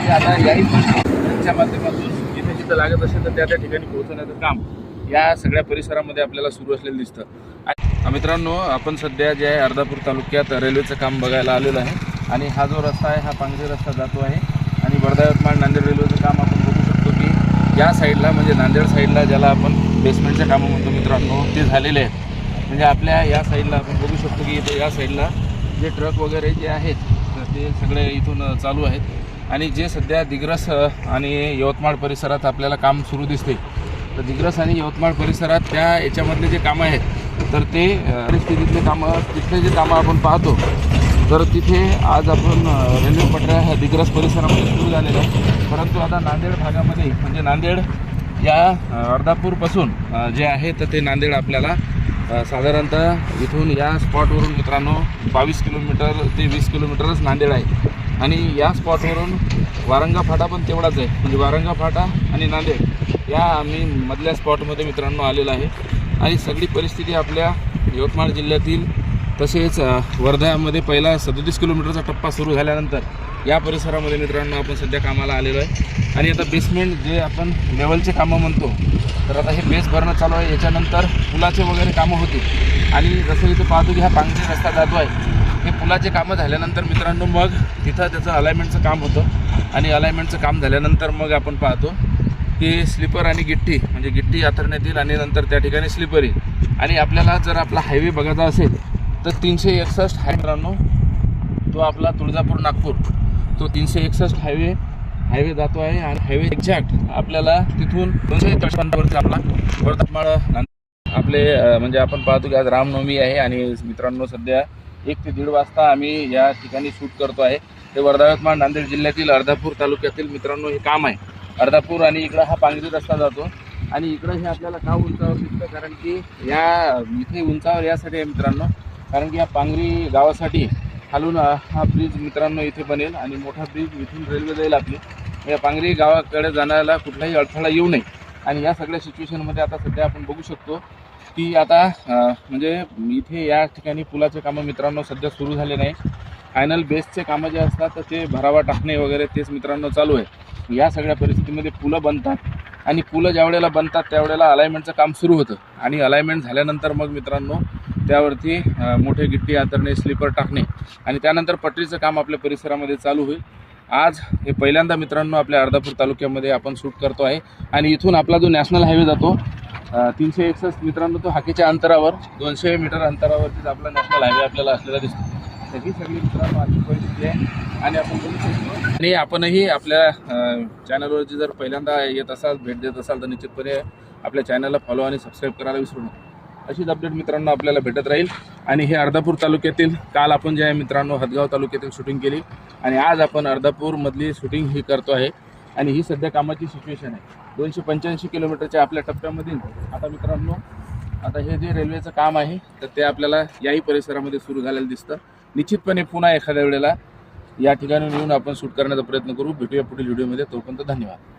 आणि आता याही त्यांच्या माध्यमातून जिथे जिथं लागत असेल तर त्या ठिकाणी पोहोचवण्याचं काम या सगळ्या परिसरामध्ये आपल्याला सुरू असलेलं दिसतं. आणि मित्रांनो, आपण सध्या जे आहे अर्धापूर तालुक्यात रेल्वेचं काम बघायला आलेलं आहे. आणि हा जो रस्ता आहे हा पांगरी रस्ता जातो आहे आणि वर्धा यवतमाळ नांदेड रेल्वेचं काम आपण बघू शकतो की या साईडला म्हणजे नांदेड साईडला ज्याला आपण बेसमेंटचं कामं म्हणतो मित्रांनो ते झालेले आहेत. म्हणजे आपल्या या साईडला आपण बघू शकतो की इथे या साईडला जे ट्रक वगैरे जे आहेत तर ते सगळे इथून चालू आहेत. आणि जे सध्या दिग्रस आणि यवतमाळ परिसरात आपल्याला काम सुरू दिसते तर दिग्रस आणि यवतमाळ परिसरात त्या याच्यामधले जे कामं आहेत तर ते परिस्थितीतले कामं तिथले जे कामं आपण पाहतो तर तिथे आज आपण रेल्वे पटऱ्या ह्या दिग्रस परिसरामध्ये सुरू झालेल्या आहेत. परंतु आता नांदेड भागामध्ये म्हणजे नांदेड या अर्धापूरपासून जे आहे तर ते नांदेड आपल्याला साधारणतः इथून या स्पॉटवरून मित्रांनो 22 किलोमीटर ते 20 किलोमीटरच नांदेड आहे. आणि या स्पॉटवरून वारंगा फाटा पण तेवढाच आहे. म्हणजे वारंगा फाटा आणि नांदेड या आम्ही मधल्या स्पॉटमध्ये मित्रांनो आलेला आहे. आणि सगळी परिस्थिती आपल्या यवतमाळ जिल्ह्यातील तसेच वर्ध्यामध्ये पहिला 37 किलोमीटरचा टप्पा सुरू झाल्यानंतर या परिसरामध्ये मित्रांनो आपण सध्या कामाला आलेलो आहे. आणि आता बेसमेंट जे आपण लेवलचे कामं म्हणतो तर आता हे बेस भरणं चालू आहे. याच्यानंतर पुलाचे वगैरे कामं होती. आणि जसं इथं पाहतो की हा पांगरी रस्ता जातो आहे हे पुलाचे कामं झाल्यानंतर मित्रांनो मग तिथं त्याचं अलाइनमेंटचं काम होतं. आणि अलाइनमेंटचं काम झाल्यानंतर मग आपण पाहतो की स्लीपर आणि गिट्टी म्हणजे गिट्टी आथरण्यात येईल आणि नंतर त्या ठिकाणी स्लीपर येईल. आणि आपल्याला जर आपला हायवे बघायचा असेल तर 361 मित्रांनो तो आपला तुळजापूर नागपूर तो 361 हायवे जातो आहे. आणि हायवे एक्झॅक्ट आपल्याला तिथून 253 आपला वर्धा आपले म्हणजे आपण पाहतो की आज रामनवमी आहे. आणि मित्रांनो सध्या 1 ते 1:30 वाजता आम्ही या ठिकाणी शूट करतो आहे. हे वर्धा यवतमाळ नांदेड जिल्ह्यातील अर्धापूर तालुक्यातील मित्रांनो हे काम आहे. अर्धापूर आणि इकडं हा पांगरी रस्ता जातो. आणि इकडं हे आपल्याला का उंचावर दिसतं कारण की या इथे उंचावर यासाठी आहे मित्रांनो कारण की या पांगरी गावासाठी खालून हा ब्रिज मित्रांनो इथे बनेल आणि मोठा ब्रिज इथून रेल्वे जाईल आपली. या पांगरी गावाकडे जाण्याला कुठलाही अडथळा येऊ नये. आणि या सगळ्या सिच्युएशनमध्ये आता सध्या आपण बघू शकतो की आता म्हणजे इथे या ठिकाणी पुलाचे कामं मित्रांनो सध्या सुरू झाले नाही. फायनल बेसचे कामं जे असतात तर ते भरावा टाकणे वगैरे तेच मित्रांनो चालू आहे. या सगळ्या परिस्थितीमध्ये पुलं बनतात. आणि पुलं ज्या वेळेला बनतात त्यावेळेला अलाइनमेंटचं काम सुरू होतं. आणि अलाइनमेंट झाल्यानंतर मग मित्रांनो त्यावरती मोठे गिट्टी आतरणे स्लीपर टाकणे आणि त्यानंतर पटरीचं काम आपल्या परिसरामध्ये चालू होईल. आज हे पहिल्यांदा मित्रांनो आपल्या अर्धापूर तालुक्यामध्ये आपण शूट करतो आहे. आणि इथून आपला जो नॅशनल हायवे जातो 361 मित्रांनो तो हाकेच्या अंतरावर 200 मीटर अंतरावरतीच आपला नॅशनल हायवे आपल्याला असलेला दिसतो. ही सगळी मित्रांनो आजची परिस्थिती आहे. आणि आपण बघू शकतो आणि आपणही आपल्या चॅनलवरची जर पहिल्यांदा येत असाल भेट देत असाल तर निश्चितपणे आपल्या चॅनलला फॉलो आणि सबस्क्राईब करायला विसरू नका. अशीच अपडेट मित्रांनो आपल्याला भेटत राहील. आणि हे अर्धापूर तालुक्यातील काल आपण जे आहे मित्रांनो हदगाव तालुक्यातील शूटिंग केली आणि आज आपण अर्धापूरमधली शूटिंग ही करतो आहे. आणि ही सध्या कामाची सिच्युएशन आहे. 285 किलोमीटरच्या आपल्या टप्प्यामधील आता मित्रांनो आता हे जे रेल्वेचं काम आहे तर ते आपल्याला याही परिसरामध्ये सुरू झालेलं दिसतं. निश्चितपणे पुन्हा एखाद्या वेळेला या ठिकाणी येऊन आपण शूट करण्याचा प्रयत्न करू. भेटूया पुढील व्हिडिओमध्ये. तोपर्यंत धन्यवाद.